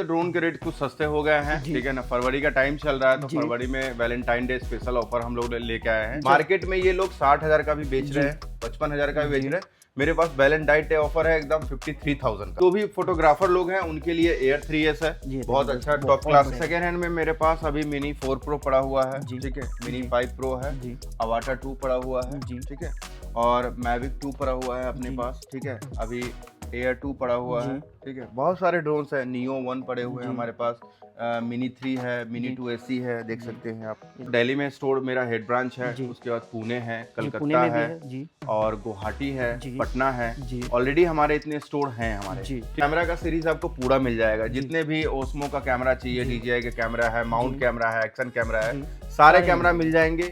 Drone के rate कुछ सस्ते हो गए हैं, ठीक है ना। फरवरी का टाइम चल रहा है तो फरवरी में वैलेंटाइन डे स्पेशल ऑफर हम लोग लेके आए हैं। मार्केट में ये लोग 60,000 का भी बेच रहे हैं, 55,000 का भी बेच रहे हैं। मेरे पास वैलेंटाइन डे ऑफर है एकदम 53,000 का। तो भी फोटोग्राफर लोग हैं उनके लिए एयर 3S है, बहुत अच्छा टॉप क्लास। सेकेंड हैंड में मेरे पास अभी मिनी 4 प्रो पड़ा हुआ है, ठीक है। मिनी 5 प्रो है, अवाटा 2 पड़ा हुआ है, ठीक है। और मैविक 2 पड़ा हुआ है अपने पास, ठीक है। अभी एयर 2 पड़ा हुआ है, ठीक है। बहुत सारे ड्रोन्स है, नियो 1 पड़े हुए हैं हमारे पास, मिनी 3 है, मिनी 2 AC है, देख सकते हैं आप। दिल्ली में स्टोर मेरा हेड ब्रांच है, उसके बाद पुणे है, कलकत्ता है और गुवाहाटी है, पटना है। ऑलरेडी हमारे इतने स्टोर हैं हमारे। कैमरा का सीरीज आपको पूरा मिल जाएगा, जितने भी ओस्मो का कैमरा चाहिए, DJI का कैमरा है, माउंट कैमरा है, एक्शन कैमरा है, सारे कैमरा मिल जाएंगे।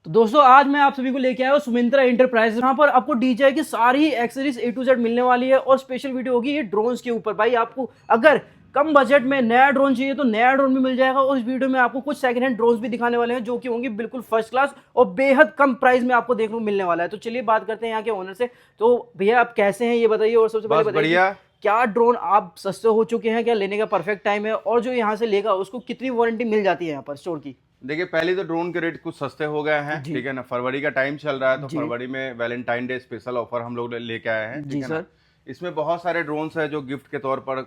तो दोस्तों आज मैं आप सभी को लेके आया हूँ सुमिंत्रा एंटरप्राइज। यहाँ पर आपको DJI की सारी एक्सेसरीज A to Z मिलने वाली है और स्पेशल वीडियो होगी ये ड्रोन्स के ऊपर। भाई आपको अगर कम बजट में नया ड्रोन चाहिए तो नया ड्रोन भी मिल जाएगा और इस वीडियो में आपको कुछ सेकंड हैंड ड्रोन्स भी दिखाने वाले हैं जो कि होंगे बिल्कुल फर्स्ट क्लास और बेहद कम प्राइस में आपको देखने को मिलने वाला है। तो चलिए बात करते हैं यहाँ के ओनर से। तो भैया आप कैसे हैं ये बताइए, और सबसे पहले बताइए क्या ड्रोन आप सस्ते हो चुके हैं, क्या लेने का परफेक्ट टाइम है, और जो यहाँ से लेगा उसको कितनी वारंटी मिल जाती है यहाँ पर स्टोर की। देखिए पहले तो ड्रोन के रेट कुछ सस्ते हो गए हैं, ठीक है ना। फरवरी का टाइम चल रहा है तो फरवरी में वैलेंटाइन डे स्पेशल ऑफर हम लोग लेके आए हैं, ठीक है ना। इसमें बहुत सारे ड्रोन्स है जो गिफ्ट के तौर पर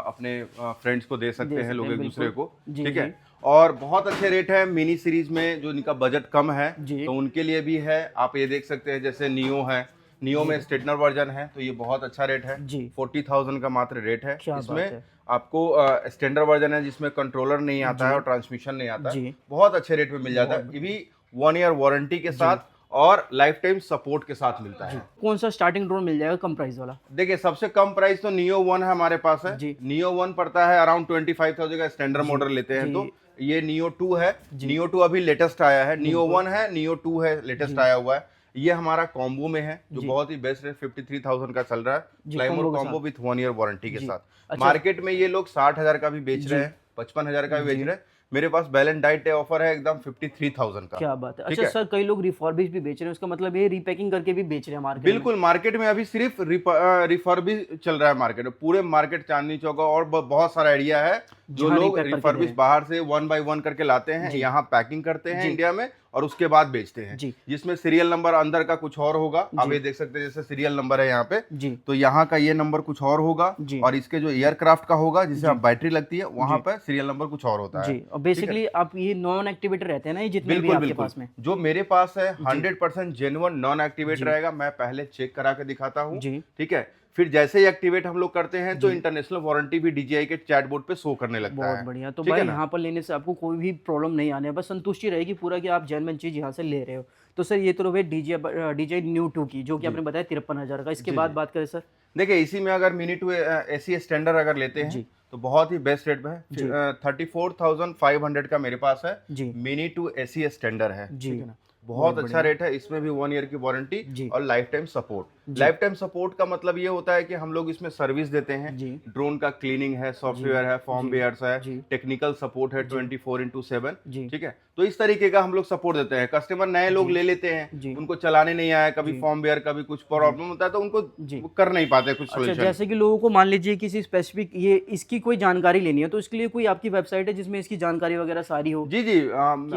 अपने फ्रेंड्स को दे सकते हैं लोग एक दूसरे को, ठीक है। और बहुत अच्छे रेट है मिनी सीरीज में, जो इनका बजट कम है तो उनके लिए भी है। आप ये देख सकते हैं जैसे नियो है, नियो में स्ट्रेटनर वर्जन है तो ये बहुत अच्छा रेट है, 40,000 का मात्र रेट है। इसमें आपको स्टैंडर्ड वर्जन है जिसमें कंट्रोलर नहीं आता है और ट्रांसमिशन नहीं आता है, बहुत अच्छे रेट में मिल जाता है। ये भी 1 ईयर वारंटी के साथ और लाइफ टाइम सपोर्ट के साथ मिलता है। कौन सा स्टार्टिंग ड्रोन मिल जाएगा कम प्राइस वाला? देखिए सबसे कम प्राइस तो नियो 1 है हमारे पास है। नियो 1 पड़ता है अराउंड 25,000 का, स्टैंडर्ड मॉडल लेते हैं तो। ये नियो 2 है, नियो 2 अभी लेटेस्ट आया है। नियो 1 है, नियो 2 है, लेटेस्ट आया हुआ है। ये हमारा कॉम्बो में है जो बहुत ही बेस्ट है, 53,000 का चल रहा है, glamour combo with 1 year warranty के साथ। मार्केट में ये लोग 60,000 का भी बेच रहे हैं, 55,000 का भी बेच रहे हैं। मेरे पास वैलेंटाइन डे ऑफर है एकदम 53,000 का। क्या बात है। अच्छा सर, कई लोग रिफर्बिश भी बेच रहे हैं, उसका मतलब ये रीपैकिंग करके भी बेच रहे हैं मार्केट बिल्कुल। मार्केट में अभी सिर्फ रिफर्बिश चल रहा है मार्केट में, पूरे मार्केट चांदनी चौक और बहुत सारा एरिया है जो लोग रिफर्बिश बाहर से 1 by 1 करके लाते हैं, यहाँ पैकिंग करते हैं इंडिया में और उसके बाद बेचते हैं, जिसमें सीरियल नंबर अंदर का कुछ और होगा। आप ये देख सकते हैं जैसे सीरियल नंबर है यहाँ पे, तो यहाँ का ये नंबर कुछ और होगा और इसके जो एयरक्राफ्ट का होगा जिसे आप बैटरी लगती है वहाँ पे सीरियल नंबर कुछ और होता है। और बेसिकली आप ये नॉन एक्टिवेटर रहते हैं ना, ये जितने भी आपके पास में? जो मेरे पास है 100% जेन्युइन नॉन एक्टिवेट रहेगा। मैं पहले चेक करा के दिखाता हूँ, ठीक है। फिर जैसे ही एक्टिवेट हम लोग करते हैं तो इंटरनेशनल वारंटी भी DJI के चैट बोर्ड पे शो करने लगता है। बहुत बढ़िया। तो भाई यहाँ पर लेने से आपको कोई भी प्रॉब्लम नहीं आने, बस संतुष्टि रहेगी पूरा कि आप जेन्युइन चीज यहाँ से ले रहे हो। तो सर ये तो रहे DJI Neo 2 की, जो कि आपने बताया 53,000 का। इसके बाद बात करें सर, देखिए इसी में अगर मिनी 2 AC स्टैंडर्ड अगर लेते हैं तो बहुत ही बेस्ट रेट में 34,500 का मेरे पास है। मिनी 2 AC स्टैंडर्ड है, ठीक है ना। बहुत अच्छा रेट है। इसमें भी 1 ईयर की वारंटी और life time support. Life time support का मतलब ये होता है कि हम लोग इसमें सर्विस देते हैं, ड्रोन का क्लीनिंग है, सॉफ्टवेयर है, फॉर्मवेयर्स है, टेक्निकल सपोर्ट है 24/7, ठीक है। तो इस तरीके का हम लोग सपोर्ट देते हैं। कस्टमर नए लोग ले लेते हैं, उनको चलाने नहीं आया, कभी फॉर्मवेयर कभी कुछ प्रॉब्लम होता है तो उनको कर नहीं पाते कुछ सोल्यूशन। जैसे कि लोगों को मान लीजिए किसी स्पेसिफिक ये इसकी कोई जानकारी लेनी है तो इसके लिए कोई आपकी वेबसाइट है जिसमें इसकी जानकारी वगैरह सारी हो? जी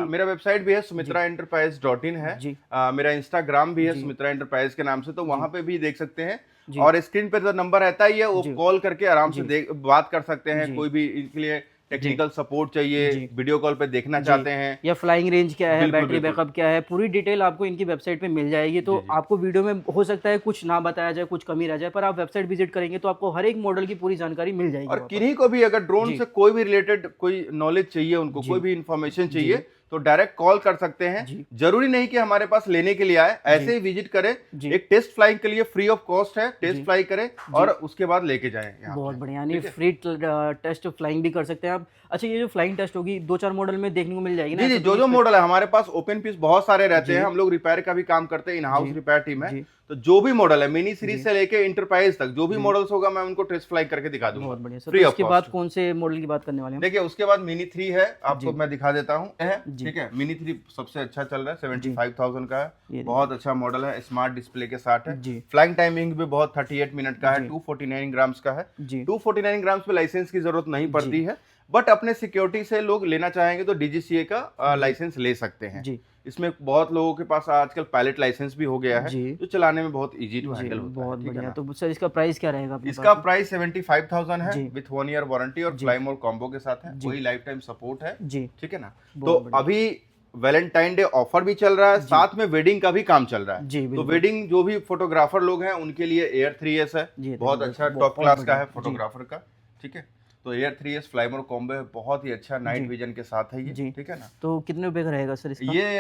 मेरा वेबसाइट भी है sumitraenterprise.in है। मेरा इंस्टाग्राम भी है सुमित्रा एंटरप्राइज के नाम से, तो वहां पे भी देख सकते हैं। और स्क्रीन पे जो नंबर रहता ही है वो कॉल करके आराम से बात कर सकते हैं। कोई भी इसके लिए टेक्निकल सपोर्ट चाहिए, वीडियो कॉल पे देखना चाहते हैं, या फ्लाइंग रेंज क्या है, बैटरी बैकअप क्या है, पूरी डिटेल आपको इनकी वेबसाइट पे मिल जाएगी। तो आपको वीडियो में हो सकता है कुछ ना बताया जाए, कुछ कमी रह जाए, पर आप वेबसाइट विजिट करेंगे तो आपको हर एक मॉडल की पूरी जानकारी मिल जाएगी। और किन्हीं को भी अगर ड्रोन से कोई भी रिलेटेड कोई नॉलेज चाहिए, उनको कोई भी इंफॉर्मेशन चाहिए तो डायरेक्ट कॉल कर सकते हैं। जरूरी नहीं कि हमारे पास लेने के लिए आए, ऐसे ही विजिट करें। एक टेस्ट फ्लाइंग के लिए फ्री ऑफ कॉस्ट है, टेस्ट फ्लाई करें और उसके बाद लेके जाएं। बहुत बढ़िया, यानी फ्री टेस्ट फ्लाइंग भी कर सकते हैं आप। अच्छा, ये जो फ्लाइंग टेस्ट होगी 2-4 मॉडल में देखने को मिल जाएगी ना? जी, जो मॉडल है हमारे पास ओपन पीस बहुत सारे रहते हैं। हम लोग रिपेयर का भी काम करते हैं, इन हाउस रिपेयर टीम है। तो जो भी मॉडल है मिनी सीरीज से लेके इंटरप्राइज तक जो भी मॉडल्स होगा मैं उनको टेस्ट फ्लाई करके दिखा दूंगा। बहुत बढ़िया सर। तो इसके बाद कौन से मॉडल की बात करने वाले हैं? देखिए उसके बाद मिनी 3 है, आपको मैं दिखा देता हूँ। ठीक है। मिनी 3 सबसे अच्छा चल रहा है, 75,000 का ये है, बहुत अच्छा मॉडल है, स्मार्ट डिस्प्ले के साथ है। जी फ्लाइंग टाइमिंग भी बहुत 38 मिनट का है, 249 ग्राम्स का है। जी 249 ग्राम्स पे लाइसेंस की जरूरत नहीं पड़ती है, बट अपने सिक्योरिटी से लोग लेना चाहेंगे तो डीजीसीए का लाइसेंस ले सकते हैं। जी इसमें बहुत लोगों के पास आजकल पायलट लाइसेंस भी हो गया है, जी जो चलाने में बहुत इजी टू जी हैंडल होता है। बहुत ठीक है बढ़िया। ना? तो सर इसका प्राइस क्या रहेगा अपने इसका पास? प्राइस 75,000 है जी विथ 1 ईयर वारंटी और जी फ्लाई मोर कॉम्बो के साथ है, जी वही लाइफ टाइम सपोर्ट है। जी ठीक है ना? तो बहुत बढ़िया। अभी वैलेंटाइन डे ऑफर भी चल रहा है, साथ में वेडिंग का भी काम चल रहा है। जी तो बिल्कुल वेडिंग जो भी फोटोग्राफर लोग हैं उनके लिए एयर 3S है, जी बहुत देखो, अच्छा बहुत टॉप क्लास का बढ़िया। है जी फोटोग्राफर का। ठीक है, तो एयर 3S फ्लाई मोर कॉम्बो है, बहुत ही अच्छा नाइट जी विजन के साथ है ये। जी ठीक है ना? तो कितने रुपए का रहेगा सर इसका? ये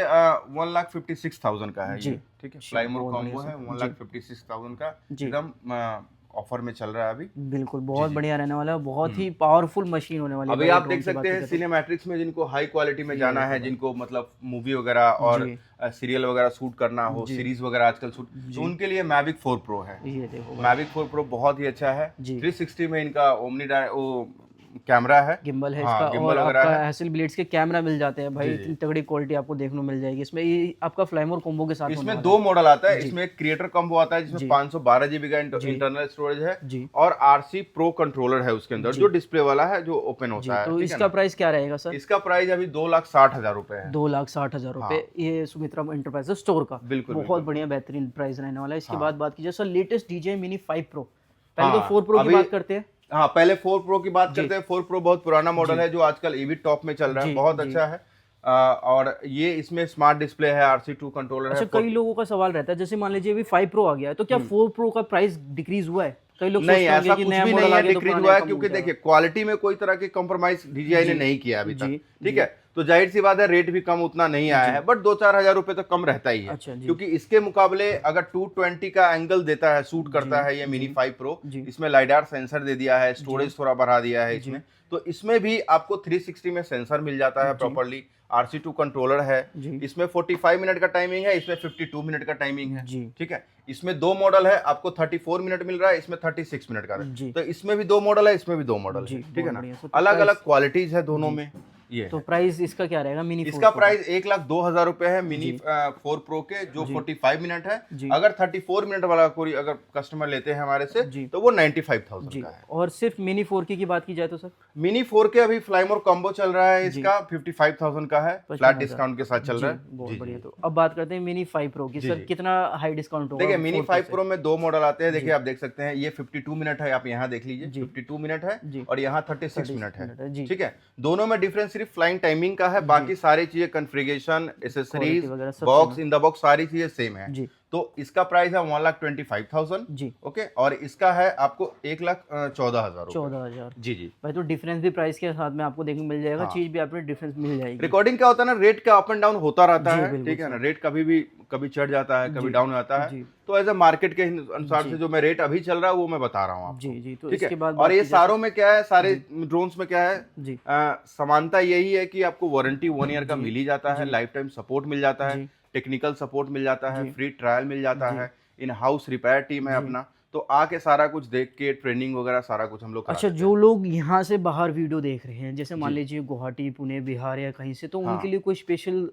1,56,000 का है जी ये। ठीक है, फ्लाई मोर बहुत कॉम्बो बढ़िया है, सर। जी 1,56,000 का, जी एकदम ऑफर में चल रहा है अभी। बिल्कुल बहुत जी। बढ़िया रहने वाला है, बहुत ही पावरफुल मशीन होने वाली है अभी भाई आप ड्रोन देख की बात सकते की हैं जाए तो। सिनेमैट्रिक्स में जिनको हाई क्वालिटी में ये जाना देखो है, भाई। जिनको मतलब मूवी वगैरह और जी सीरियल वगैरह शूट करना हो, जी सीरीज वगैरह आजकल शूट, जी तो उनके लिए मैविक 4 प्रो है। ये देखो भाई, मैविक 4 प्रो बहुत ही अच्छा है, जी 360 में इनका ओमनी वो कैमरा है। गिम्बल है हाँ, इसका, गिम्बल और वगैरह आपका है। हैसल ब्लेड्स के कैमरा मिल जाते हैं भाई, जी, जी। इतनी तगड़ी क्वालिटी आपको देखने को मिल जाएगी इसमें। ये आपका फ्लाइमोर कॉम्बो के साथ होने इसमें वाला 2 मॉडल आता है, जी। इसमें एक क्रिएटर कॉम्बो आता है जिसमें जी 512 जीबी का जी इंटरनल स्टोरेज है, जी और आरसी प्रो कंट्रोलर है उसके अंदर, जी जो डिस्प्ले वाला है, जो ओपन जी होता है। तो ठीक है इसका ना? प्राइस क्या रहेगा सर? इसका प्राइस अभी 2,60,000 रुपए है। 2,60,000 रुपए ये सुमित्रा एंटरप्राइजेस स्टोर का। बिल्कुल, बहुत बिल्कुल। बढ़िया बेहतरीन प्राइस रहने वाला है। इसके हाँ। बाद बात कीजिए sir latest DJI Mini 5 Pro। पहले तो हाँ, 4 Pro की अभी बात करते हैं। हाँ, पहले 4 प्रो की बात जी करते हैं। 4 प्रो बहुत पुराना मॉडल जी है, जो आजकल ईवी टॉप में चल रहा है, जी बहुत जी अच्छा है। और ये इसमें स्मार्ट डिस्प्ले है, RC2 कंट्रोलर अच्छा, है। कई लोगों का सवाल रहता है, जैसे मान लीजिए अभी 5 Pro आ गया है तो क्या 4 Pro का प्राइस डिक्रीज हुआ है? कई लोग नहीं, सोचते होंगे ऐसा कि कुछ नया भी मॉडल नहीं आ है, गया तो डिक्रीज पुराने हुआ है, कम हो क्योंकि जाएगा। देखिए क्वालिटी में कोई तरह की कॉम्प्रोमाइज DJI ने जी नहीं किया अभी जी तक। ठीक जी है, तो जाहिर सी बात है रेट भी कम उतना नहीं आया जी है, बट 2-4 हजार रुपए तो कम रहता ही है। अच्छा जी क्योंकि इसके मुकाबले अगर 220 का एंगल देता है, शूट करता जी है ये मिनी जी 5 प्रो, जी इसमें लाइडार सेंसर दे दिया है, जी स्टोरेज थोड़ा बढ़ा दिया है जी इसमें, तो इसमें भी आपको 360 में सेंसर मिल जाता है जी प्रॉपर्ली, RC2 कंट्रोलर है। जी इसमें 45 मिनट का टाइमिंग है, इसमें 52 मिनट का टाइमिंग है। जी ठीक है, इसमें 2 मॉडल है, आपको 34 मिनट मिल रहा है, इसमें 36 मिनट का है। जी तो इसमें भी 2 मॉडल है, इसमें भी 2 मॉडल जी है। ठीक है बहुत ना? बढ़िया सर। अलग अलग क्वालिटीज है दोनों जी में। ये तो है। प्राइस इसका क्या रहेगा मिनी 4 इसका Pro का? प्राइस 1,02,000 रुपए है मिनी जी 4 प्रो के, जो जी 45 मिनट है। जी अगर 34 मिनट वाला कोई अगर कस्टमर लेते हैं हमारे से, जी तो वो 95,000 जी का है। और सिर्फ मिनी 4K की बात की जाए तो सर मिनी 4 के अभी फ्लाइमोर कॉम्बो चल रहा है, जी इसका 55,000 का है, 55,000 फ्लैट डिस्काउंट के साथ चल जी रहा है। बहुत जी, बढ़िया। जी। तो अब बात करते हैं मिनी 5 Pro की। जी, सर जी। कितना हाई डिस्काउंट होगा देखिए मिनी 4 Pro 5 से? प्रो में 2 मॉडल आते हैं, देखिए जी आप देख सकते हैं, ये 52 मिनट है, आप यहाँ देख लीजिए, जी 52 मिनट है, जी और यहाँ 36 30 मिनट है। मिनट है जी। ठीक है, दोनों में डिफरेंस सिर्फ फ्लाइंग टाइमिंग का है, बाकी सारी चीजें कन्फिगरेशन, एसेसरीज, क्वालिटी वगैरह सब box same in the box सारी चीजें सेम है। जी तो इसका प्राइस है 1,25,000। जी ओके, और इसका है आपको 1,14,000 रुपए। 14,000 जी जी। भाई। तो डिफरेंस भी प्राइस के साथ में आपको देखने को मिल जाएगा, हाँ। चीज भी आपको डिफरेंस मिल जाएगी। रिकॉर्डिंग क्या होता है ना, रेट का अप एंड डाउन होता रहता जी, है। बिल्कुल ठीक है ना, सर। रेट कभी भी कभी चढ़ जाता है, कभी जी डाउन आता है। जी तो एज ए मार्केट के अनुसार जी से जो मैं रेट अभी चल रहा है वो मैं बता रहा हूँ आपको। जी जी तो ठीक इसके है, बाद और बात ये की जाए सारों में क्या है, सारे ड्रोन्स में क्या है, जी समानता यही है कि आपको वारंटी 1 ईयर का जी, मिल ही जाता है, जी। लाइफ टाइम सपोर्ट मिल जाता है, जी टेक्निकल सपोर्ट मिल जाता है, जी। फ्री ट्रायल मिल जाता जी। है, इन हाउस रिपेयर टीम है जी। अपना, तो आके सारा कुछ देख के ट्रेनिंग वगैरह सारा कुछ हम लोग करा अच्छा, देते जो लोग यहाँ से बाहर वीडियो देख रहे हैं, जैसे मान जी। लीजिए गुवाहाटी, पुणे, बिहार या कहीं से, तो हाँ। उनके लिए कोई स्पेशल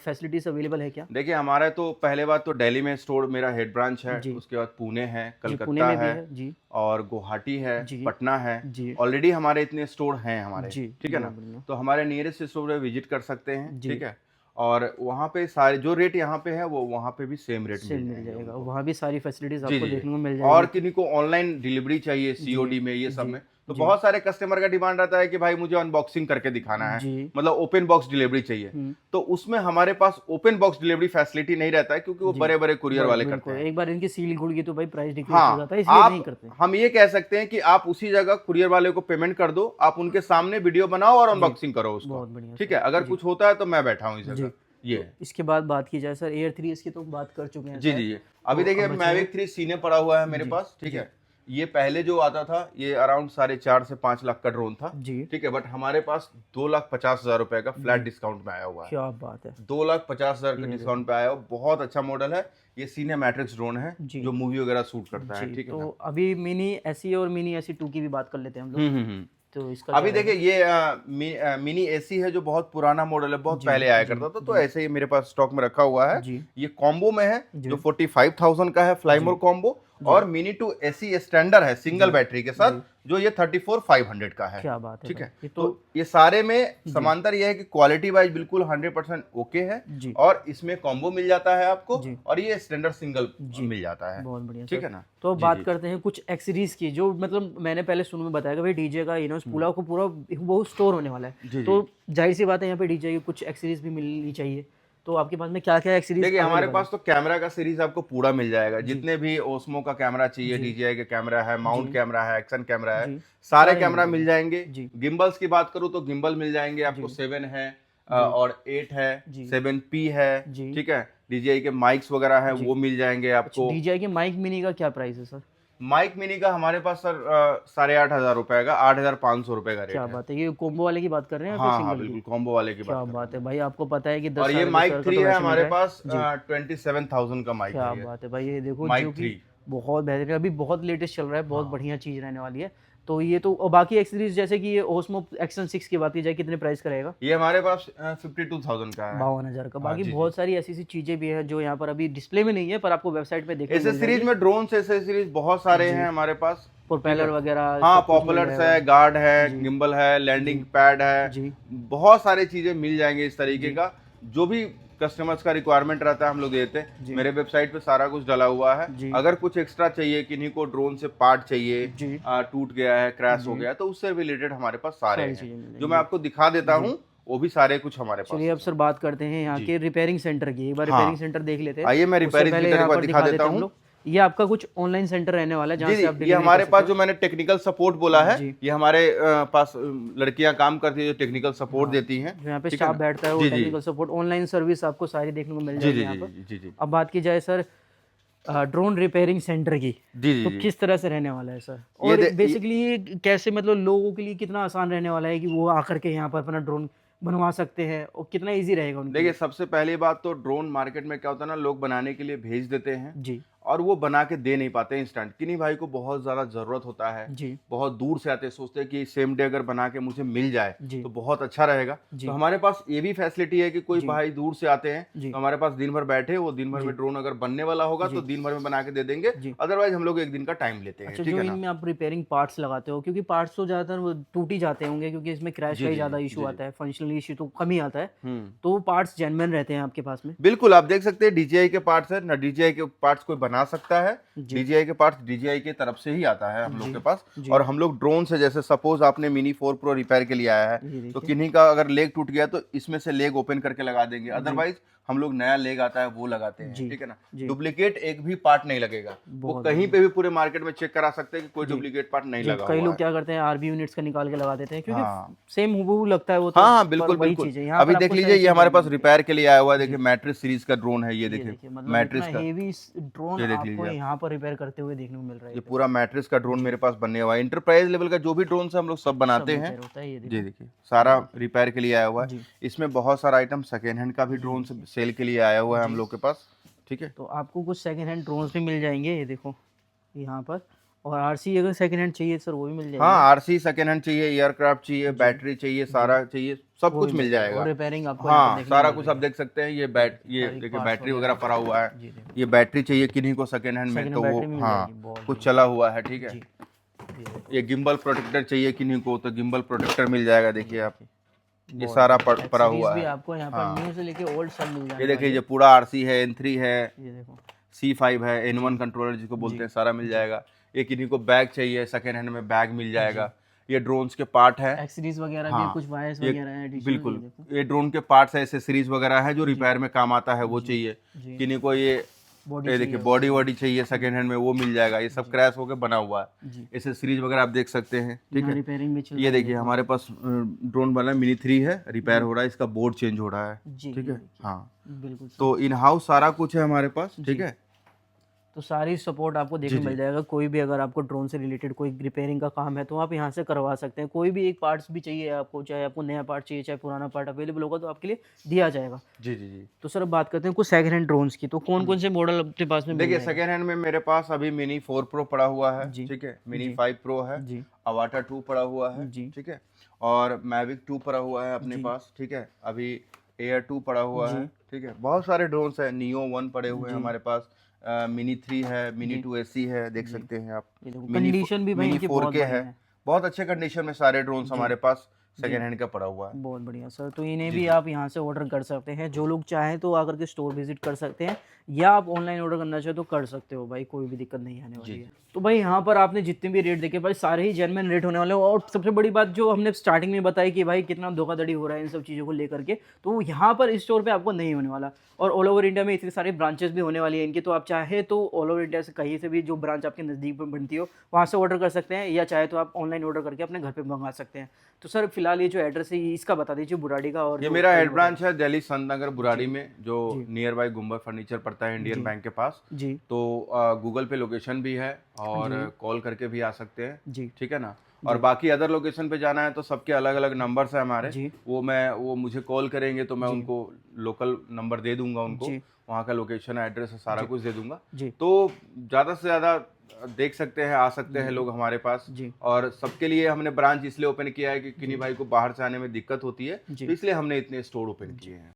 फैसिलिटीज अवेलेबल है क्या? हैं। देखिए हमारा तो पहले बात तो दिल्ली में स्टोर मेरा हेड ब्रांच है, जी। उसके बाद पुणे है, जी, पुणे कलकत्ता में भी है, है जी और गुवाहाटी है, जी। पटना है। जी ऑलरेडी हमारे इतने स्टोर हैं हमारे। जी ठीक है ना, बहुत बढ़िया। तो हमारे नियरेस्ट स्टोर पे विजिट कर सकते हैं। जी। ठीक है, और वहाँ पे सारे जो रेट यहाँ पे है वो वहाँ पे भी सेम रेट सेम मिल मिल जाएंगे जाएगा, उनको। वहाँ भी सारी फैसिलिटीज जी आपको जी। देखने को मिल और जाएगी। किन्हीं को ऑनलाइन डिलीवरी चाहिए, COD में, ये सब जी, में, तो जी। बहुत सारे कस्टमर का डिमांड रहता है कि भाई मुझे अनबॉक्सिंग करके दिखाना है, जी मतलब ओपन बॉक्स डिलीवरी चाहिए। हम्म, तो उसमें हमारे पास ओपन बॉक्स डिलीवरी फैसिलिटी नहीं रहता है, क्योंकि वो जी। बड़े बड़े कुरियर वाले करते बिल्कुल, हैं। एक बार इनकी सील घुड़ गई तो भाई प्राइस डिक्रीज हो हाँ, जाता है, इसलिए नहीं आप करते। हम ये कह सकते हैं कि आप उसी जगह कुरियर वाले को पेमेंट कर दो, आप उनके सामने वीडियो बनाओ और अनबॉक्सिंग करो उसको। बहुत बढ़िया ठीक सर। है, अगर जी। कुछ होता है तो मैं बैठा हूँ इस जी। जगह। ये है। इसके बाद बात की जाए सर एयर 3 इसकी तो बात कर चुके हैं जी शायद। जी जी। अभी तो देखिए अब बचे मैविक 3 सीने पड़ा हुआ है मेरे जी, पास। ठीक जी। है, ये पहले जो आता था ये अराउंड 4.5 से 5 लाख का ड्रोन था। जी ठीक है, बट हमारे पास 2,50,000 रुपए का फ्लैट डिस्काउंट में आया हुआ है। क्या बात है। 2,50,000 का डिस्काउंट पे आया हुआ, बहुत अच्छा मॉडल है ये। सिनेमैट्रिक्स ड्रोन है जी। जो मूवी वगैरह शूट करता है। जी ठीक है तो ना? अभी मिनी SE और मिनी SE 2 की भी बात कर लेते हैं हम लोग। हम्म। तो इसका अभी देखिए ये मिनी एसी है जो बहुत पुराना मॉडल है, बहुत पहले आया करता था, तो ऐसे ही मेरे पास स्टॉक में रखा हुआ है। जी ये कॉम्बो में है जो 45,000 का है, फ्लाईमोर कॉम्बो, और मिनी टू एसी स्टैंडर्ड है सिंगल बैटरी के साथ, जो ये 34,500 का है। क्या बात है ठीक है, भाई, तो ये सारे में समांतर ये है कि क्वालिटी वाइज बिल्कुल 100% ओके है, जी और इसमें कॉम्बो मिल जाता है आपको, जी। और ये स्टैंडर्ड सिंगल मिल जाता है। बहुत बढ़िया ठीक सर। है ना। तो अब जी, बात जी। करते हैं कुछ एक्सेसरीज की, जो मतलब मैंने पहले शुरू में बताया कि भाई डीजे का इनोस पूरा को पूरा वो स्टोर होने वाला है, जी, तो जाहिर सी बात है यहाँ पे डीजे की कुछ एक्सेसरीज भी मिलनी चाहिए। तो आपके पास में क्या क्या एक्सेसरीज देखिए हमारे पास तो कैमरा का सीरीज आपको पूरा मिल जाएगा, जितने भी ओस्मो का कैमरा चाहिए, DJI का कैमरा है, माउंट कैमरा है, एक्शन कैमरा है, जी। सारे कैमरा मिल जाएंगे। जी। गिम्बल्स की बात करूँ तो गिम्बल मिल जाएंगे आपको, 7 है और 8 है, 7P है। जी। ठीक है, DJI के माइक्स वगैरह है वो मिल जाएंगे आपको। DJI के माइक मिनी का क्या प्राइस है सर? माइक मिनी का हमारे पास सर 8,500 रुपए का, 8,500 रुपए का रेट क्या है। बात है, ये कॉम्बो वाले की बात कर रहे हैं या हाँ फिर हाँ सिंगल की? बिल्कुल, कॉम्बो वाले की क्या बात कर रहे बात है भाई, आपको पता है कि हैं। 10 और ये साढ़े माइक 10,000 का 3 तो है वैसे मिल हमारे रहा है। पास, 27,000 का माइक क्या है ये। बात है भाई, ये देखो माइक जो कि 3 बहुत बेहतरीन, अभी बहुत लेटेस्ट चल रहा है, बहुत बढ़िया चीज रहने वाली है। तो ये तो, और बाकी एक्सेसरीज जैसे कि ये ओस्मो एक्शन 6 की बात की जाए, कितने प्राइस का रहेगा? ये हमारे पास 52,000 का है। 52,000 का। बाकी जी, बहुत सारी ऐसी चीजें भी हैं जो यहाँ पर अभी डिस्प्ले में नहीं है, पर आपको वेबसाइट पे देखने को मिल एसेसरीज जाएगी। में ड्रोन एसेसरीज बहुत सारे हैं हमारे पास। प्रोपेलर वगैरह हाँ, सब कुछ मिल पॉपुलर्स जाएगा। है, गार्ड है, गिम्बल है, लैंडिंग पैड है, जी बहुत सारी चीजें मिल जाएंगे इस तरीके का। जो भी कस्टमर्स का रिक्वायरमेंट रहता है हम लोग देते हैं। मेरे वेबसाइट पे सारा कुछ डला हुआ है। जी। अगर कुछ एक्स्ट्रा चाहिए, किन्हीं को ड्रोन से पार्ट चाहिए, जी। टूट गया है, क्रैश हो गया है, तो उससे रिलेटेड हमारे पास सारे सारी चीजें हैं, मिल जो मैं आपको दिखा देता हूँ, वो भी सारे कुछ हमारे पास। चलिए अब सर बात करते हैं यहाँ के रिपेयरिंग सेंटर की। एक बार हाँ। रिपेयरिंग सेंटर देख लेते हैं। आइए मैं उससे रिपेयरिंग पहले सेंटर यहाँ एक बार पर दिखा देता हम हूँ। लोग। ये आपका कुछ ऑनलाइन सेंटर रहने वाला है जहाँ जी से आप जी, ये डिलीवरी हमारे कर पास सकते जो मैंने टेक्निकल सपोर्ट बोला है, जी। ये हमारे पास लड़कियां काम करती है जो टेक्निकल सपोर्ट देती हैं। हो। यहाँ पे ठीक है स्टाफ ना? बैठता है, वो जी, जी। टेक्निकल सपोर्ट, ऑनलाइन सर्विस आपको सारी देखने को मिल जी जाएगी जी यहाँ जी पर। जी जी अब बात की जाए सर ड्रोन रिपेयरिंग सेंटर की, जी जी तो जी। किस तरह से रहने वाला है सर? और बेसिकली कैसे, मतलब लोगों के लिए कितना आसान रहने वाला है कि वो आकर के यहाँ पर अपना ड्रोन बनवा सकते हैं, और कितना इजी रहेगा उनके देखिए सबसे पहली बात तो ड्रोन मार्केट में क्या होता है ना, लोग बनाने के लिए भेज देते हैं लिए? जी और वो बना के दे नहीं पाते इंस्टेंट। किन्हीं भाई को बहुत ज्यादा जरूरत होता है, जी बहुत दूर से आते हैं, सोचते हैं कि सेम डे अगर बना के मुझे मिल जाए जी तो बहुत अच्छा रहेगा। जी। तो हमारे पास ये भी फैसिलिटी है कि कोई भाई दूर से आते हैं जी। तो हमारे पास दिन भर बैठे, वो दिन भर में ड्रोन अगर बनने वाला होगा तो दिन भर में बना के दे देंगे, अदरवाइज हम लोग एक दिन का टाइम लेते हैं। अच्छा, ठीक जो है ना। इनमें आप रिपेयरिंग पार्ट्स लगाते हो, क्योंकि पार्ट्स तो ज़्यादातर वो टूट ही जाते होंगे, क्योंकि इसमें क्रैश का ही ज़्यादा इशू आता है, फंक्शनल इशू तो कम ही आता है, तो पार्ट्स जेन्युइन रहते हैं आपके पास में? बिल्कुल, आप देख सकते हैं DJI के पार्ट्स है ना, DJI के पार्ट्स कोई बना सकता है। DJI के पार्ट्स DJI की तरफ से ही आता है हम लोग के पास। और हम लोग ड्रोन से, जैसे सपोज आपने मिनी 4 Pro रिपेयर के लिए आया है, तो किन्हीं का अगर लेग टूट गया तो इसमें से लेग ओपन करके लगा देंगे, अदरवाइज हम लोग नया लेग आता है वो लगाते हैं। ठीक है ना, डुप्लीकेट एक भी पार्ट नहीं लगेगा। वो कहीं पे भी पूरे मार्केट में चेक करा सकते हैं कि कोई डुप्लीकेट पार्ट नहीं लगा हुआ है। कई लोग क्या करते हैं, RB यूनिट्स का निकाल के लगा देते हैं, क्योंकि सेम हूबहू लगता है वो, तो हाँ बिल्कुल वही बिल्कुल। चीज़ है। यहाँ अभी पर देख आपको लीजिए, सारी ये हमारे चीज़ें पास रिपेयर के लिए आया हुआ है। देखिए मैट्रिक्स सीरीज का ड्रोन है, ये देखिए मतलब मैट्रिक्स का हेवी ड्रोन आपको यहाँ पर रिपेयर करते हुए देखने को मिल रहा है। ये पूरा मैट्रिक्स का ड्रोन मेरे पास बनने हुआ है। इंटरप्राइज लेवल का जो भी ड्रोन से हम लोग सब बनाते हैं, होता है ये जी देखिए सारा रिपेयर के लिए आया हुआ है। इसमें बहुत सारा आइटम सेकेंड हैंड का भी ड्रोन सेल के लिए आया हुआ है हम लोग के पास। ठीक है, तो आपको कुछ सेकंड हैंड ड्रोन्स भी मिल जाएंगे, ये देखो यहाँ पर। और RC अगर सेकंड हैंड चाहिए सर वो भी मिल जाएगा। हाँ, RC सेकंड हैंड चाहिए, एयरक्राफ्ट चाहिए, बैटरी चाहिए, सारा चाहिए, सब कुछ मिल जाएगा। और रिपेयरिंग आपको हाँ सारा कुछ आप देख सकते हैं। ये देखिए बैटरी वगैरह पड़ा हुआ है। ये बैटरी चाहिए किन्हीं को सेकंड हैंड में तो वो, हाँ कुछ चला हुआ है। ठीक है, ये गिम्बल प्रोटेक्टर चाहिए किन्हीं को तो गिम्बल प्रोटेक्टर मिल जाएगा। देखिए आप, ये सारा पड़ा हुआ है। आपको यहाँ पर न्यू से लेके ओल्ड सब मिल जाएगा। ये देखिए, ये पूरा RC है, N3 है, ये देखो C5 है, N1 कंट्रोलर जिसको बोलते हैं, सारा मिल जाएगा। ये किन्हीं को बैग चाहिए सेकंड हैंड में, बैग मिल जाएगा। ये ड्रोन्स के पार्ट है, एक्सेसरीज वगैरह भी, कुछ वायर्स वगैरह हैं। बिल्कुल ये ड्रोन के पार्ट्स है, एसेसरीज वगैरह है जो रिपेयर में काम आता है, वो चाहिए। किन्हीं को ये देखिए बॉडी वॉडी चाहिए सेकंड हैंड में, वो मिल जाएगा। ये सब क्रैश होकर बना हुआ है। एसेसरीज वगैरह आप देख सकते हैं। ठीक है, रिपेयरिंग भी ये देखिए हमारे पास ड्रोन वाला मिनी 3 है, रिपेयर हो रहा है, इसका बोर्ड चेंज हो रहा है। ठीक है, हाँ बिल्कुल। तो इन हाउस सारा कुछ है हमारे पास। ठीक है, तो सारी सपोर्ट आपको देखने जी, मिल जाएगा। कोई भी अगर आपको ड्रोन से रिलेटेड कोई रिपेयरिंग का काम है तो आप यहाँ से करवा सकते हैं। कोई भी एक पार्ट्स भी चाहिए आपको, चाहे आपको नया पार्ट चाहिए चाहे पुराना पार्ट अवेलेबल होगा तो आपके लिए दिया जाएगा। जी जी जी। तो सर अब बात करते हैं कुछ सेकंड हैंड ड्रोन्स की, तो कौन कौन से मॉडल अपने पास में मिल देखिए जाएंगे? सेकेंड हैंड में मेरे पास अभी मिनी 4 प्रो पड़ा हुआ है, जी, ठीक है, मिनी जी, 5 प्रो है, जी, अवाटा 2 पड़ा हुआ है, जी, ठीक है, और मैविक 2 पड़ा हुआ है अपने जी, पास, ठीक है, अभी एयर 2 पड़ा हुआ जी, है, ठीक है, बहुत सारे ड्रोन्स हैं, नियो 1 पड़े हुए हैं जी, हमारे पास, मिनी 3 है, मिनी जी, 2 एसी है, देख जी। सकते हैं आप, ये देखो मिनी कंडीशन भी भाई मिनी इनकी 4 बहुत के बढ़िया है, है। बहुत अच्छे कंडीशन में सारे ड्रोन्स जी, हमारे पास जी। सेकेंड हैंड का पड़ा हुआ है। बहुत बढ़िया सर, तो इन्हें जी भी जी आप यहाँ से ऑर्डर कर सकते हैं। जो लोग चाहें तो आकर के स्टोर विजिट कर सकते हैं, या आप ऑनलाइन ऑर्डर करना चाहे तो कर सकते हो भाई, कोई भी दिक्कत नहीं आने वाली जी है। तो भाई यहाँ पर आपने जितने भी रेट देखे भाई सारे ही जेन्युइन रेट होने वाले हैं। और सबसे बड़ी बात जो हमने स्टार्टिंग में बताई कि भाई कितना धोखाधड़ी हो रहा है इन सब चीज़ों को लेकर के, तो यहाँ पर इस स्टोर पे आपको नहीं होने वाला। और ऑल ओवर इंडिया में इतनी सारी ब्रांचेस भी होने वाली है इनकी, तो आप चाहे तो ऑल ओवर इंडिया से कहीं से भी जो ब्रांच आपके नज़दीक में बनती हो वहाँ से ऑर्डर कर सकते हैं, या चाहे तो आप ऑनलाइन ऑर्डर करके अपने घर पे मंगा सकते हैं। तो सर फिलहाल ये जो एड्रेस है इसका बता दीजिए बुराड़ी का। और ये जो मेरा हेड पहले ब्रांच है दिल्ली संत नगर बुराड़ी में, जो जी। नियर बाय गुम्बर फर्नीचर पड़ता है इंडियन जी। बैंक के पास। जी, तो गूगल पे लोकेशन भी है और जी। कॉल करके भी आ सकते हैं, जी, ठीक है ना। और बाकी अदर लोकेशन पे जाना है तो सबके अलग अलग नंबर्स है हमारे, जी, वो मुझे कॉल करेंगे तो मैं जी, उनको लोकल नंबर दे दूंगा, उनको जी, वहाँ का लोकेशन एड्रेस सारा कुछ दे दूंगा। जी, तो ज़्यादा से ज़्यादा देख सकते हैं, आ सकते हैं लोग हमारे पास। जी, और सबके लिए हमने ब्रांच इसलिए ओपन किया है कि किन्हीं भाई को बाहर से आने में दिक्कत होती है, जी। तो इसलिए हमने इतने स्टोर ओपन किए हैं।